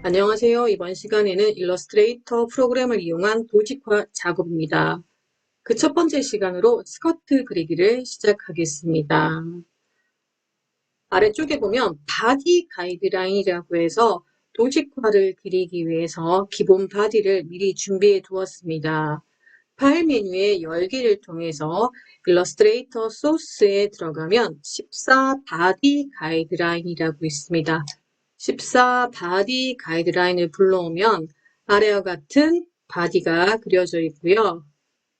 안녕하세요. 이번 시간에는 일러스트레이터 프로그램을 이용한 도식화 작업입니다. 그 첫 번째 시간으로 스커트 그리기를 시작하겠습니다. 아래쪽에 보면 바디 가이드라인이라고 해서 도식화를 그리기 위해서 기본 바디를 미리 준비해 두었습니다. 파일 메뉴의 열기를 통해서 일러스트레이터 소스에 들어가면 14 바디 가이드라인이라고 있습니다. 14 바디 가이드라인을 불러오면 아래와 같은 바디가 그려져 있고요.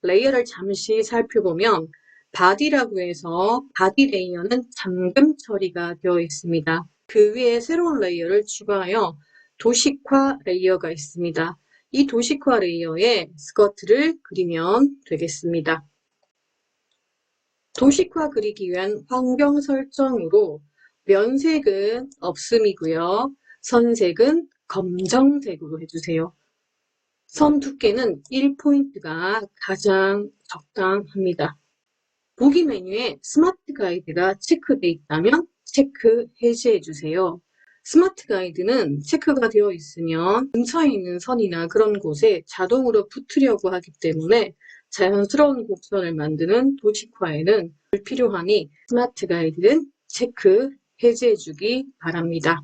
레이어를 잠시 살펴보면 바디라고 해서 바디 레이어는 잠금 처리가 되어 있습니다. 그 위에 새로운 레이어를 추가하여 도식화 레이어가 있습니다. 이 도식화 레이어에 스커트를 그리면 되겠습니다. 도식화 그리기 위한 환경 설정으로 면색은 없음이고요. 선색은 검정색으로 해주세요. 선 두께는 1포인트가 가장 적당합니다. 보기 메뉴에 스마트 가이드가 체크되어 있다면 체크 해제해주세요. 스마트 가이드는 체크가 되어 있으면 근처에 있는 선이나 그런 곳에 자동으로 붙으려고 하기 때문에 자연스러운 곡선을 만드는 도식화에는 불필요하니 스마트 가이드는 체크 해제해주기 바랍니다.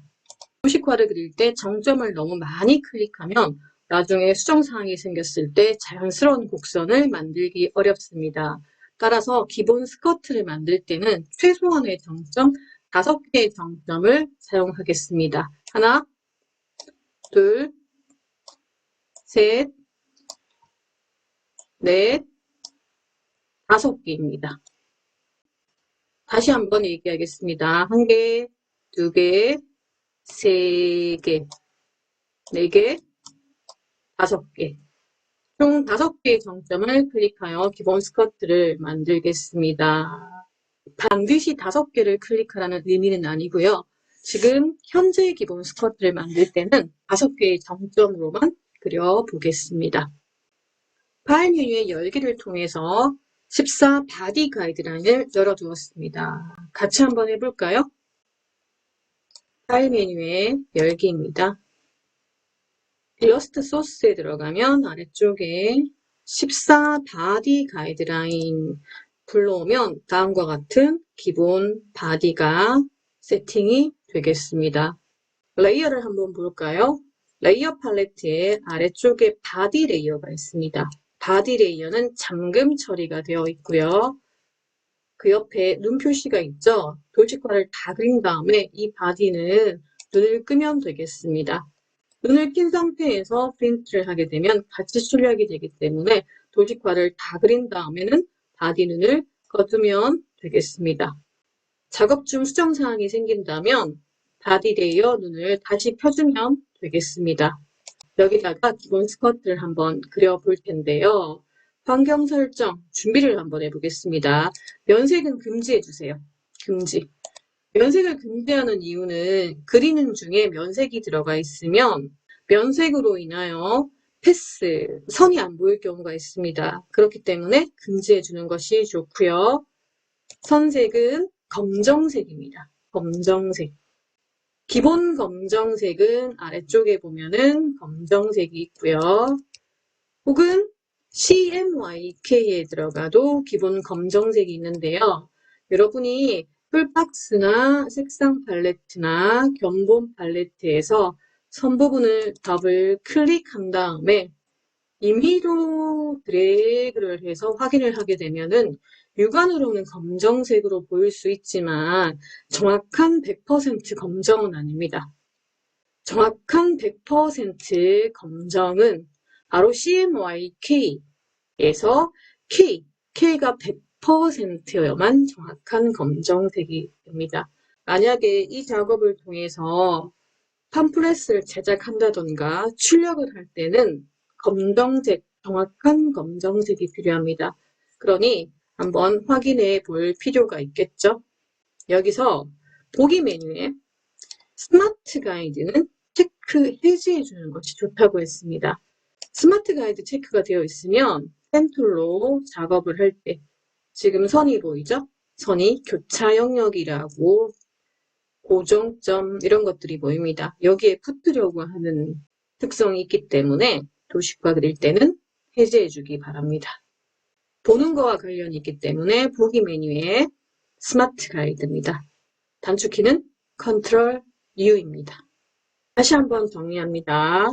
도식화를 그릴 때 정점을 너무 많이 클릭하면 나중에 수정사항이 생겼을 때 자연스러운 곡선을 만들기 어렵습니다. 따라서 기본 스커트를 만들 때는 최소한의 정점 5개의 정점을 사용하겠습니다. 하나, 둘, 셋, 넷, 5개입니다. 다시 한번 얘기하겠습니다. 1개, 2개, 3개, 4개, 5개. 총 5개의 정점을 클릭하여 기본 스커트를 만들겠습니다. 반드시 5개를 클릭하라는 의미는 아니고요. 지금 현재 기본 스커트를 만들 때는 5개의 정점으로만 그려보겠습니다. 파일 메뉴의 열기를 통해서 14 바디 가이드라인을 열어두었습니다. 같이 한번 해볼까요? 파일 메뉴의 열기입니다. 일러스트 소스에 들어가면 아래쪽에 14 바디 가이드라인 불러오면 다음과 같은 기본 바디가 세팅이 되겠습니다. 레이어를 한번 볼까요? 레이어 팔레트의 아래쪽에 바디 레이어가 있습니다. 바디 레이어는 잠금 처리가 되어 있고요. 그 옆에 눈 표시가 있죠? 도식화를 다 그린 다음에 이 바디는 눈을 끄면 되겠습니다. 눈을 낀 상태에서 프린트를 하게 되면 같이 출력이 되기 때문에 도식화를 다 그린 다음에는 바디 눈을 꺼두면 되겠습니다. 작업 중 수정사항이 생긴다면 바디 레이어 눈을 다시 켜주면 되겠습니다. 여기다가 기본 스커트를 한번 그려볼 텐데요. 환경 설정, 준비를 한번 해보겠습니다. 면색은 금지해주세요. 금지. 면색을 금지하는 이유는 그리는 중에 면색이 들어가 있으면 면색으로 인하여 패스, 선이 안 보일 경우가 있습니다. 그렇기 때문에 금지해주는 것이 좋고요. 선색은 검정색입니다. 검정색. 기본 검정색은 아래쪽에 보면은 검정색이 있고요. 혹은 CMYK에 들어가도 기본 검정색이 있는데요. 여러분이 풀박스나 색상 팔레트나 견본 팔레트에서 선 부분을 더블 클릭한 다음에 임의로 드래그를 해서 확인을 하게 되면은 육안으로는 검정색으로 보일 수 있지만 정확한 100% 검정은 아닙니다. 정확한 100% 검정은 바로 CMYK에서 K가 100%여만 정확한 검정색이 됩니다. 만약에 이 작업을 통해서 팜플렛을 제작한다던가 출력을 할 때는 검정색, 정확한 검정색이 필요합니다. 그러니 한번 확인해 볼 필요가 있겠죠? 여기서 보기 메뉴에 스마트 가이드는 체크 해제해 주는 것이 좋다고 했습니다. 스마트 가이드 체크가 되어 있으면 펜 툴로 작업을 할 때 지금 선이 보이죠? 선이 교차 영역이라고 고정점 이런 것들이 보입니다. 여기에 붙으려고 하는 특성이 있기 때문에 도식화 그릴 때는 해제해 주기 바랍니다. 보는 거와 관련이 있기 때문에 보기 메뉴에 스마트 가이드입니다. 단축키는 컨트롤 U입니다. 다시 한번 정리합니다.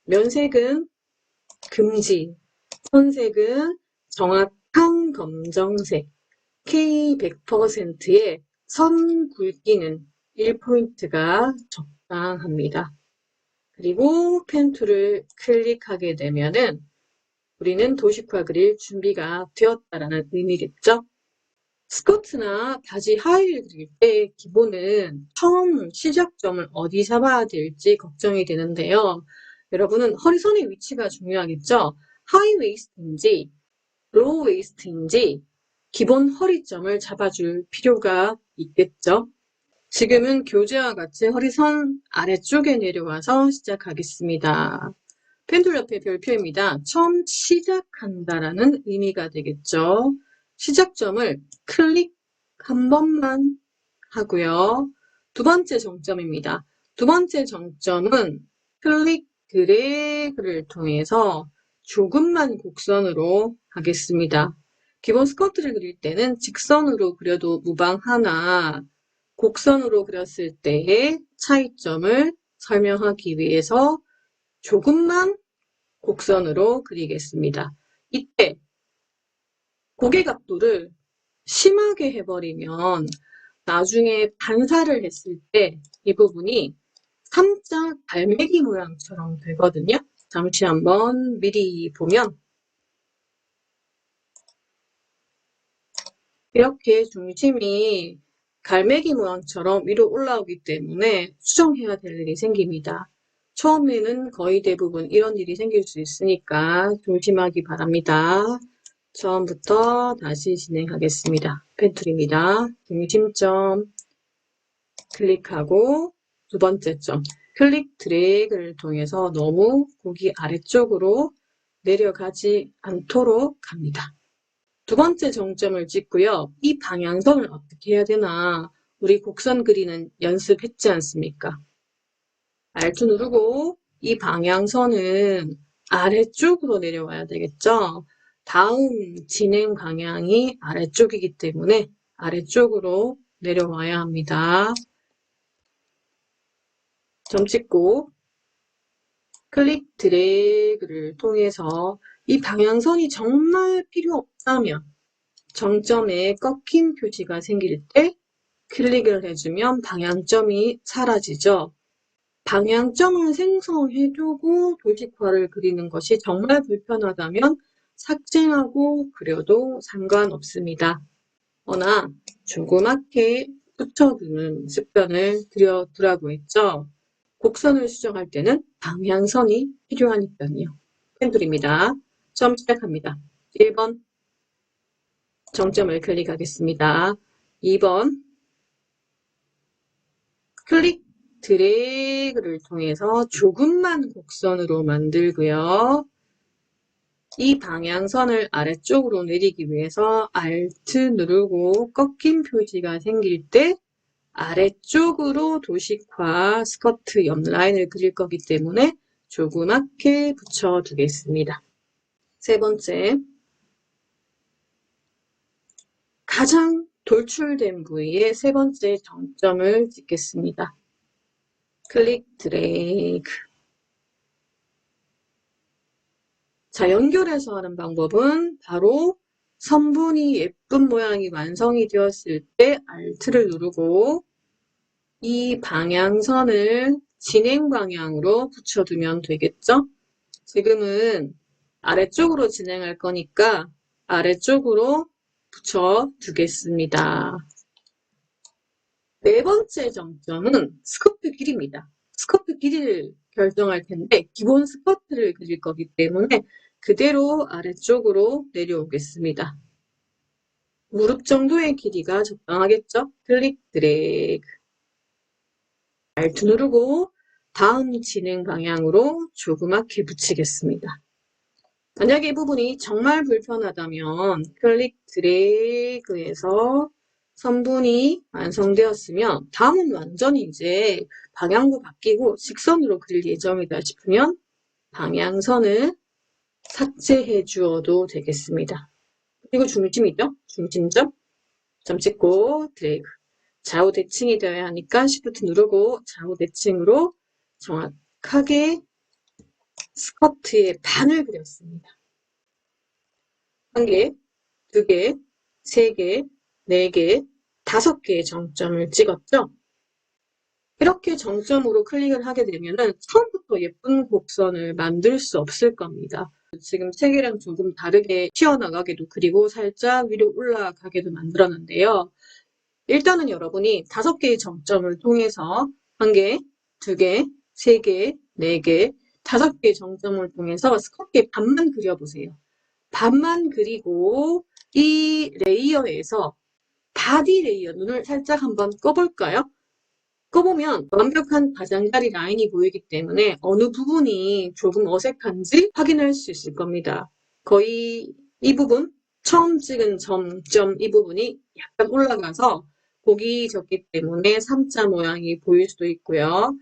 면색은 금지, 선색은 정확한 검정색, K 100%에 선 굵기는 1포인트가 적당합니다. 그리고 펜 툴을 클릭하게 되면은 우리는 도식화 그릴 준비가 되었다라는 의미겠죠? 스커트나 바지 하의를 그릴 때 기본은 처음 시작점을 어디 잡아야 될지 걱정이 되는데요. 여러분은 허리선의 위치가 중요하겠죠? 하이 웨이스트인지 로우 웨이스트인지 기본 허리점을 잡아줄 필요가 있겠죠? 지금은 교재와 같이 허리선 아래쪽에 내려와서 시작하겠습니다. 펜툴 옆에 별표입니다. 처음 시작한다라는 의미가 되겠죠. 시작점을 클릭 한 번만 하고요. 두 번째 정점입니다. 두 번째 정점은 클릭 드래그를 통해서 조금만 곡선으로 하겠습니다. 기본 스커트를 그릴 때는 직선으로 그려도 무방하나 곡선으로 그렸을 때의 차이점을 설명하기 위해서 조금만 곡선으로 그리겠습니다. 이때 고개 각도를 심하게 해버리면 나중에 반사를 했을 때 이 부분이 3자 갈매기 모양처럼 되거든요. 잠시 한번 미리 보면 이렇게 중심이 갈매기 모양처럼 위로 올라오기 때문에 수정해야 될 일이 생깁니다. 처음에는 거의 대부분 이런 일이 생길 수 있으니까 조심하기 바랍니다. 처음부터 다시 진행하겠습니다. 펜툴입니다. 중심점 클릭하고 두 번째 점 클릭 드래그를 통해서 너무 고기 아래쪽으로 내려가지 않도록 합니다. 두 번째 정점을 찍고요. 이 방향선을 어떻게 해야 되나 우리 곡선 그리는 연습했지 않습니까? Alt 누르고 이 방향선은 아래쪽으로 내려와야 되겠죠? 다음 진행 방향이 아래쪽이기 때문에 아래쪽으로 내려와야 합니다. 점 찍고 클릭 드래그를 통해서 이 방향선이 정말 필요 없다면 정점에 꺾인 표시가 생길 때 클릭을 해주면 방향점이 사라지죠. 방향점을 생성해두고 도식화를 그리는 것이 정말 불편하다면 삭제하고 그려도 상관없습니다. 허나 조그맣게 붙여두는 습관을 들여두라고 했죠. 곡선을 수정할 때는 방향선이 필요하니까요. 펜툴입니다. 처음 시작합니다. 1번 정점을 클릭하겠습니다. 2번 클릭 드래그를 통해서 조금만 곡선으로 만들고요. 이 방향선을 아래쪽으로 내리기 위해서 Alt 누르고 꺾인 표시가 생길 때 아래쪽으로 도식화 스커트 옆 라인을 그릴 거기 때문에 조그맣게 붙여두겠습니다. 세 번째, 가장 돌출된 부위에 세 번째 정점을 찍겠습니다. 클릭 드래그. 자, 연결해서 하는 방법은 바로 선분이 예쁜 모양이 완성이 되었을 때 Alt를 누르고 이 방향선을 진행 방향으로 붙여두면 되겠죠? 지금은 아래쪽으로 진행할 거니까 아래쪽으로 붙여두겠습니다. 네 번째 정점은 스커트 길이입니다. 스커트 길이를 결정할 텐데 기본 스커트를 그릴 거기 때문에 그대로 아래쪽으로 내려오겠습니다. 무릎 정도의 길이가 적당하겠죠? 클릭 드래그. Alt 누르고 다음 진행 방향으로 조그맣게 붙이겠습니다. 만약에 이 부분이 정말 불편하다면 클릭 드래그해서 선분이 완성되었으면 다음은 완전히 이제 방향도 바뀌고 직선으로 그릴 예정이다 싶으면 방향선을 삭제해 주어도 되겠습니다. 그리고 중심이죠. 중심점. 점 찍고 드래그. 좌우 대칭이 되어야 하니까 Shift 누르고 좌우 대칭으로 정확하게 스커트의 반을 그렸습니다. 1개, 2개, 3개, 4개, 5개의 정점을 찍었죠. 이렇게 정점으로 클릭을 하게 되면은 처음부터 예쁜 곡선을 만들 수 없을 겁니다. 지금 색이랑 조금 다르게 튀어나가게도 그리고 살짝 위로 올라가게도 만들었는데요. 일단은 여러분이 5개의 정점을 통해서 1개, 2개, 3개, 4개, 5개의 정점을 통해서 스커트의 반만 그려보세요. 반만 그리고 이 레이어에서 바디 레이어 눈을 살짝 한번 꺼볼까요? 꺼보면 완벽한 가장자리 라인이 보이기 때문에 어느 부분이 조금 어색한지 확인할 수 있을 겁니다. 거의 이 부분, 처음 찍은 점점 이 부분이 약간 올라가서 곡이 적기 때문에 3자 모양이 보일 수도 있고요.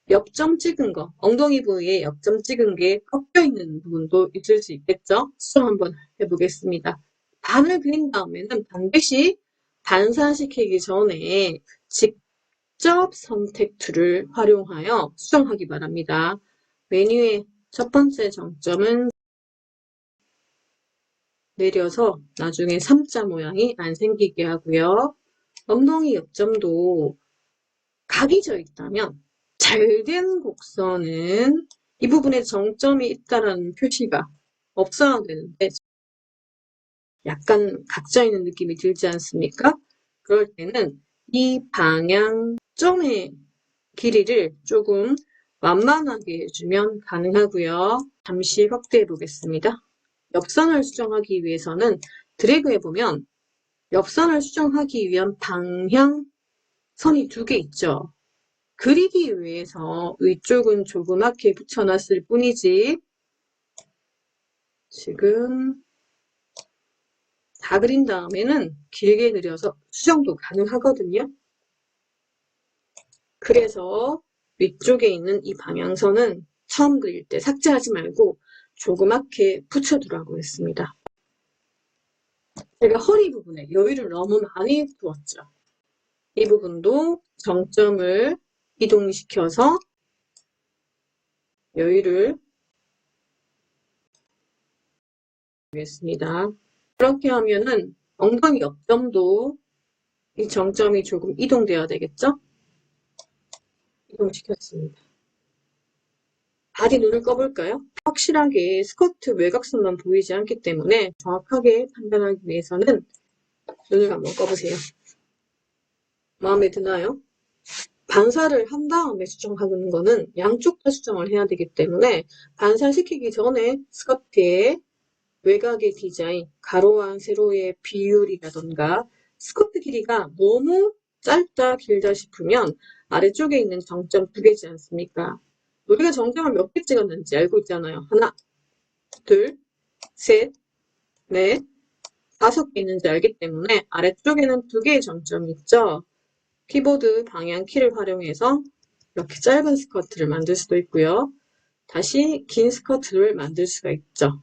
옆점 찍은 거, 엉덩이 부위에 옆점 찍은 게 꺾여 있는 부분도 있을 수 있겠죠? 수정 한번 해보겠습니다. 반을 그린 다음에는 반드시 반사시키기 전에 직접 선택 툴을 활용하여 수정하기 바랍니다. 메뉴의 첫 번째 정점은 내려서 나중에 3자 모양이 안 생기게 하고요. 엉덩이 옆점도 각이 져 있다면 잘된 곡선은 이 부분에 정점이 있다는 표시가 없어야 되는데 약간 각져 있는 느낌이 들지 않습니까? 그럴 때는 이 방향점의 길이를 조금 완만하게 해주면 가능하고요. 잠시 확대해 보겠습니다. 옆선을 수정하기 위해서는 드래그 해보면 옆선을 수정하기 위한 방향선이 2개 있죠. 그리기 위해서 위쪽은 조그맣게 붙여놨을 뿐이지 지금 다 그린 다음에는 길게 그려서 수정도 가능하거든요. 그래서 위쪽에 있는 이 방향선은 처음 그릴 때 삭제하지 말고 조그맣게 붙여두라고 했습니다. 제가 허리 부분에 여유를 너무 많이 두었죠. 이 부분도 정점을 이동시켜서 여유를 주겠습니다. 그렇게 하면은 엉덩이 옆점도 이 정점이 조금 이동되어야 되겠죠? 이동시켰습니다. 바디 눈을 꺼볼까요? 확실하게 스커트 외곽선만 보이지 않기 때문에 정확하게 판단하기 위해서는 눈을 한번 꺼보세요. 마음에 드나요? 반사를 한 다음에 수정하는 거는 양쪽 다 수정을 해야 되기 때문에 반사시키기 전에 스커트의 외곽의 디자인, 가로와 세로의 비율이라던가 스커트 길이가 너무 짧다 길다 싶으면 아래쪽에 있는 정점 2개지 않습니까? 우리가 정점을 몇 개 찍었는지 알고 있잖아요. 하나, 둘, 셋, 넷, 5개 있는지 알기 때문에 아래쪽에는 2개의 정점이 있죠. 키보드 방향 키를 활용해서 이렇게 짧은 스커트를 만들 수도 있고요. 다시 긴 스커트를 만들 수가 있죠.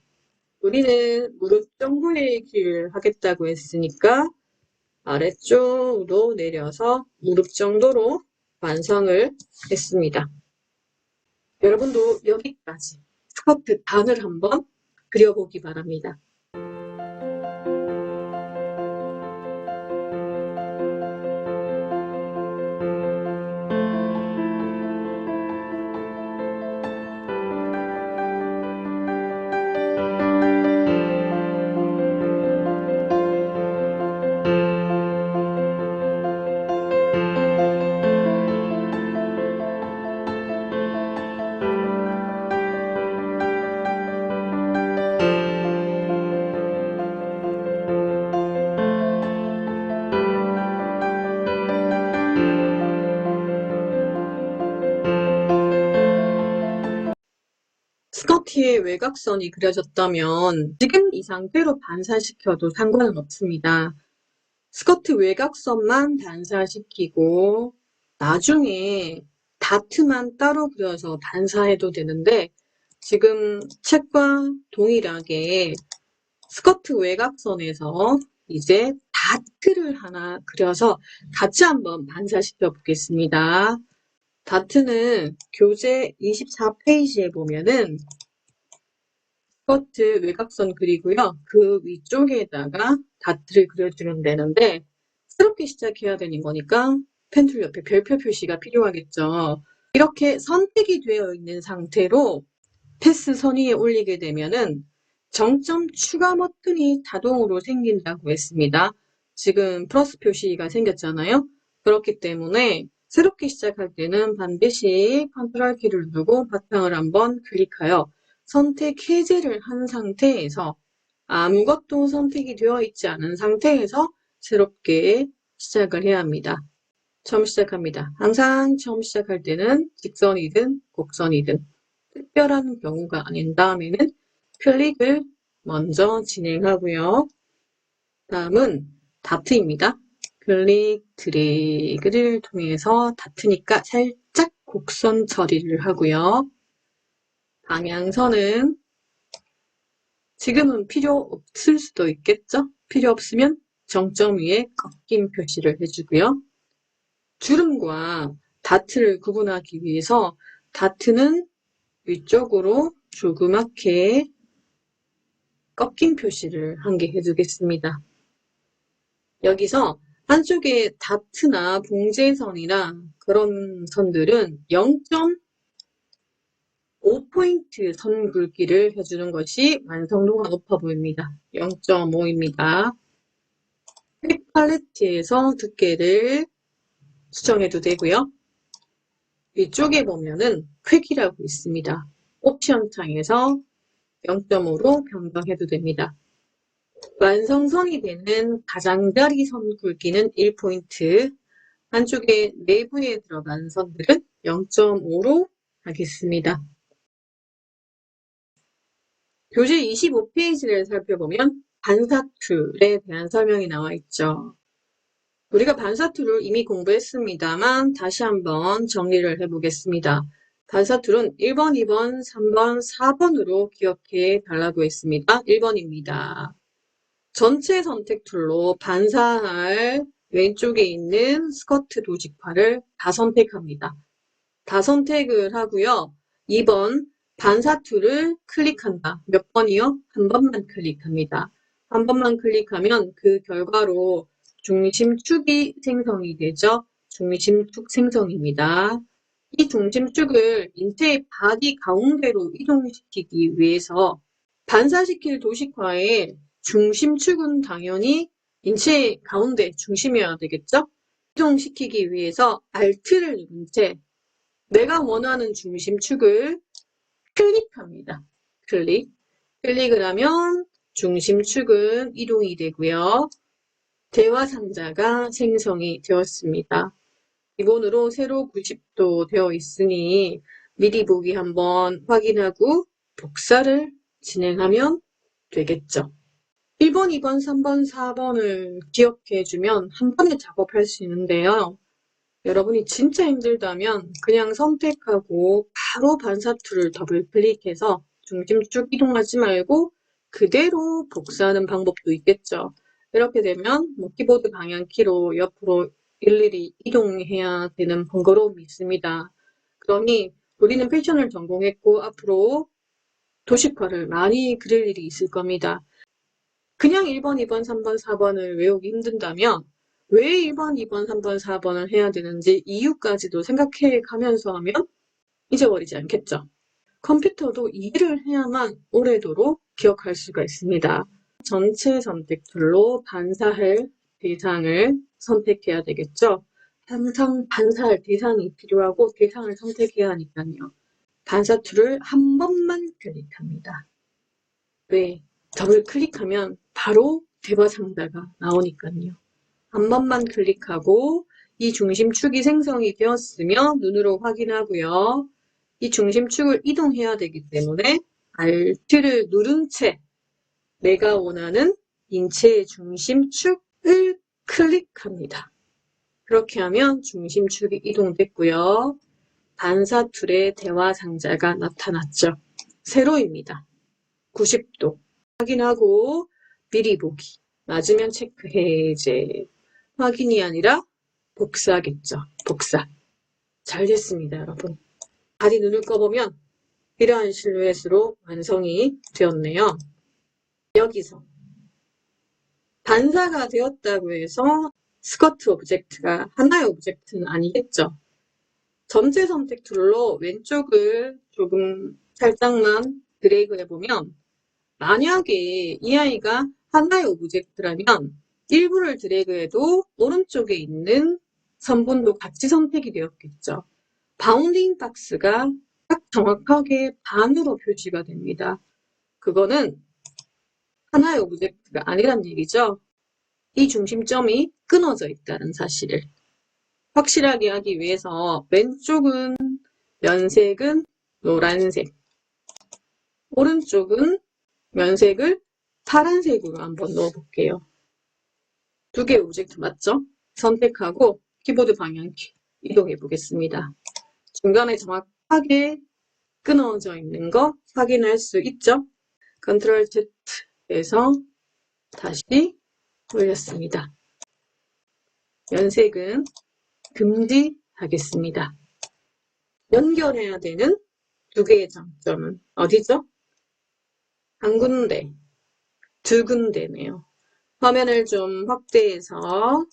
우리는 무릎 정도의 길을 하겠다고 했으니까 아래쪽으로 내려서 무릎 정도로 완성을 했습니다. 여러분도 여기까지 스커트 반을 한번 그려보기 바랍니다. 스커트의 외곽선이 그려졌다면 지금 이 상태로 반사시켜도 상관은 없습니다. 스커트 외곽선만 반사시키고 나중에 다트만 따로 그려서 반사해도 되는데 지금 책과 동일하게 스커트 외곽선에서 이제 다트를 하나 그려서 같이 한번 반사시켜 보겠습니다. 다트는 교재 24페이지에 보면은 스커트 외곽선 그리고요. 그 위쪽에다가 다트를 그려주면 되는데 새롭게 시작해야 되는 거니까 펜툴 옆에 별표 표시가 필요하겠죠. 이렇게 선택이 되어 있는 상태로 패스 선위에 올리게 되면은 정점 추가 버튼이 자동으로 생긴다고 했습니다. 지금 플러스 표시가 생겼잖아요. 그렇기 때문에 새롭게 시작할 때는 반드시 컨트롤 키를 누르고 바탕을 한번 클릭하여 선택 해제를 한 상태에서 아무것도 선택이 되어 있지 않은 상태에서 새롭게 시작을 해야 합니다. 처음 시작합니다. 항상 처음 시작할 때는 직선이든 곡선이든 특별한 경우가 아닌 다음에는 클릭을 먼저 진행하고요. 다음은 다트입니다. 클릭, 드래그를 통해서 다트니까 살짝 곡선 처리를 하고요. 방향선은 지금은 필요 없을 수도 있겠죠? 필요 없으면 정점 위에 꺾임 표시를 해주고요. 주름과 다트를 구분하기 위해서 다트는 위쪽으로 조그맣게 꺾임 표시를 한 개 해주겠습니다. 여기서 한쪽에 다트나 봉제선이나 그런 선들은 0.5포인트 선 굵기를 해주는 것이 완성도가 높아 보입니다. 0.5입니다. 색 팔레트에서 두께를 수정해도 되고요. 위쪽에 보면은 퀵이라고 있습니다. 옵션 창에서 0.5로 변경해도 됩니다. 완성선이 되는 가장자리 선 굵기는 1포인트, 한쪽에 내부에 들어간 선들은 0.5로 하겠습니다. 교재 25페이지를 살펴보면 반사툴에 대한 설명이 나와 있죠. 우리가 반사툴을 이미 공부했습니다만 다시 한번 정리를 해보겠습니다. 반사툴은 1번, 2번, 3번, 4번으로 기억해 달라고 했습니다. 1번입니다. 전체 선택 툴로 반사할 왼쪽에 있는 스커트 도직파를 다 선택합니다. 다 선택을 하고요. 2번 반사 툴을 클릭한다. 몇 번이요? 한 번만 클릭합니다. 한 번만 클릭하면 그 결과로 중심축이 생성이 되죠. 중심축 생성입니다. 이 중심축을 인체의 바디 가운데로 이동시키기 위해서 반사시킬 도식화의 중심축은 당연히 인체 가운데 중심이어야 되겠죠? 이동시키기 위해서 Alt를 누른 채 내가 원하는 중심축을 클릭합니다. 클릭을 하면 중심축은 이동이 되고요. 대화 상자가 생성이 되었습니다. 기본으로 세로 90도 되어 있으니 미리 보기 한번 확인하고 복사를 진행하면 되겠죠. 1번, 2번, 3번, 4번을 기억해주면 한 번에 작업할 수 있는데요. 여러분이 진짜 힘들다면 그냥 선택하고 바로 반사 툴을 더블 클릭해서 중심축 이동하지 말고 그대로 복사하는 방법도 있겠죠. 이렇게 되면 키보드 방향키로 옆으로 일일이 이동해야 되는 번거로움이 있습니다. 그러니 우리는 패션을 전공했고 앞으로 도식화를 많이 그릴 일이 있을 겁니다. 그냥 1번, 2번, 3번, 4번을 외우기 힘든다면 왜 1번, 2번, 3번, 4번을 해야 되는지 이유까지도 생각해 가면서 하면 잊어버리지 않겠죠. 컴퓨터도 이해를 해야만 오래도록 기억할 수가 있습니다. 전체 선택 툴로 반사할 대상을 선택해야 되겠죠. 항상 반사할 대상이 필요하고 대상을 선택해야 하니까요. 반사 툴을 한 번만 클릭합니다. 왜? 더블 클릭하면 바로 대화 상자가 나오니까요. 한 번만 클릭하고 이 중심축이 생성이 되었으며 눈으로 확인하고요. 이 중심축을 이동해야 되기 때문에 Alt를 누른 채 내가 원하는 인체의 중심축을 클릭합니다. 그렇게 하면 중심축이 이동됐고요. 반사 툴의 대화 상자가 나타났죠. 세로입니다. 90도. 확인하고 미리 보기. 맞으면 체크 해제. 확인이 아니라 복사하겠죠. 복사. 잘 됐습니다, 여러분. 다리 눈을 꺼보면 이러한 실루엣으로 완성이 되었네요. 여기서 반사가 되었다고 해서 스커트 오브젝트가 하나의 오브젝트는 아니겠죠. 전체 선택 툴로 왼쪽을 조금 살짝만 드래그 해보면 만약에 이 아이가 하나의 오브젝트라면 일부를 드래그해도 오른쪽에 있는 선분도 같이 선택이 되었겠죠. 바운딩 박스가 딱 정확하게 반으로 표시가 됩니다. 그거는 하나의 오브젝트가 아니란 얘기죠. 이 중심점이 끊어져 있다는 사실을 확실하게 하기 위해서 왼쪽은 면색은 노란색, 오른쪽은 면색을 파란색으로 한번 넣어볼게요. 두 개의 오브젝트 맞죠? 선택하고 키보드 방향키 이동해 보겠습니다. 중간에 정확하게 끊어져 있는 거 확인할 수 있죠? 컨트롤 Z에서 다시 올렸습니다. 면색은 금지하겠습니다. 연결해야 되는 두 개의 장점은 어디죠? 한 군데, 두 군데네요. 화면을 좀 확대해서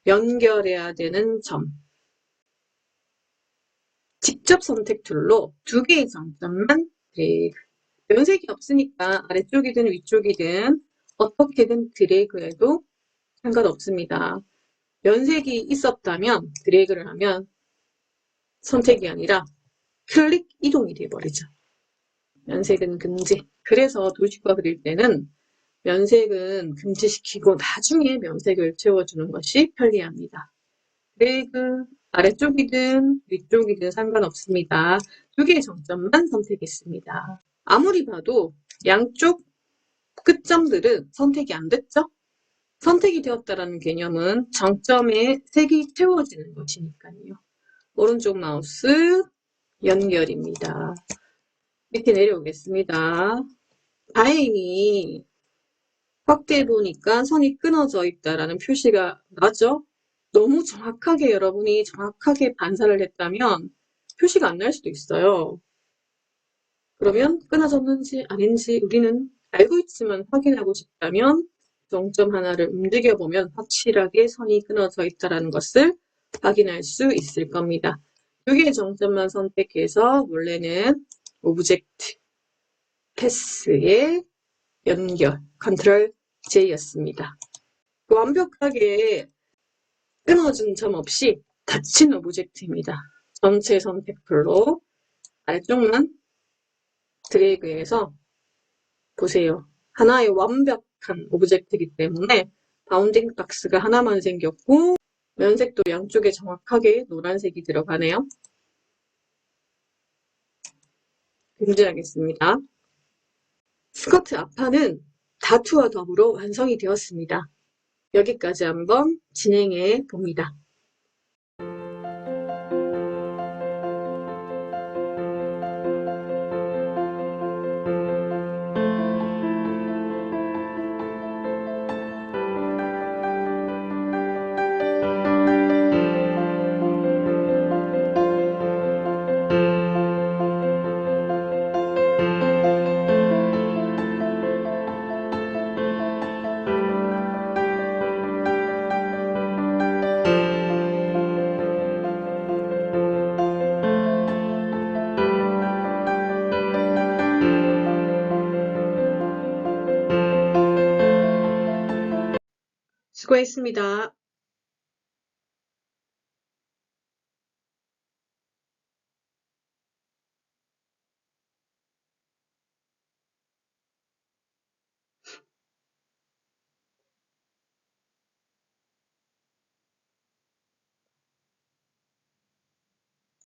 연결해야 되는 점. 직접 선택 툴로 두 개의 장점만 드래그. 면색이 없으니까 아래쪽이든 위쪽이든 어떻게든 드래그해도 상관없습니다. 면색이 있었다면 드래그를 하면 선택이 아니라 클릭 이동이 되어버리죠. 면색은 금지. 그래서 도식화 그릴 때는 면색은 금지시키고 나중에 면색을 채워주는 것이 편리합니다. 드래그 아래쪽이든 위쪽이든 상관없습니다. 두 개의 정점만 선택했습니다. 아무리 봐도 양쪽 끝점들은 선택이 안 됐죠? 선택이 되었다는 개념은 정점에 색이 채워지는 것이니까요. 오른쪽 마우스 연결입니다. 밑에 내려오겠습니다. 다행히 확대해 보니까 선이 끊어져 있다라는 표시가 나죠? 너무 정확하게 여러분이 정확하게 반사를 했다면 표시가 안 날 수도 있어요. 그러면 끊어졌는지 아닌지 우리는 알고 있지만 확인하고 싶다면 정점 하나를 움직여보면 확실하게 선이 끊어져 있다는 것을 확인할 수 있을 겁니다. 두 개의 정점만 선택해서 원래는 오브젝트 패스의 연결 컨트롤 J였습니다. 완벽하게 끊어진 점 없이 닫힌 오브젝트입니다. 전체 선택 툴로 아래쪽만 드래그해서 보세요. 하나의 완벽한 오브젝트이기 때문에 바운딩 박스가 하나만 생겼고 면색도 양쪽에 정확하게 노란색이 들어가네요. 금지하겠습니다. 스커트 앞판은 다투와 더불어 완성이 되었습니다. 여기까지 한번 진행해 봅니다. 수고했습니다.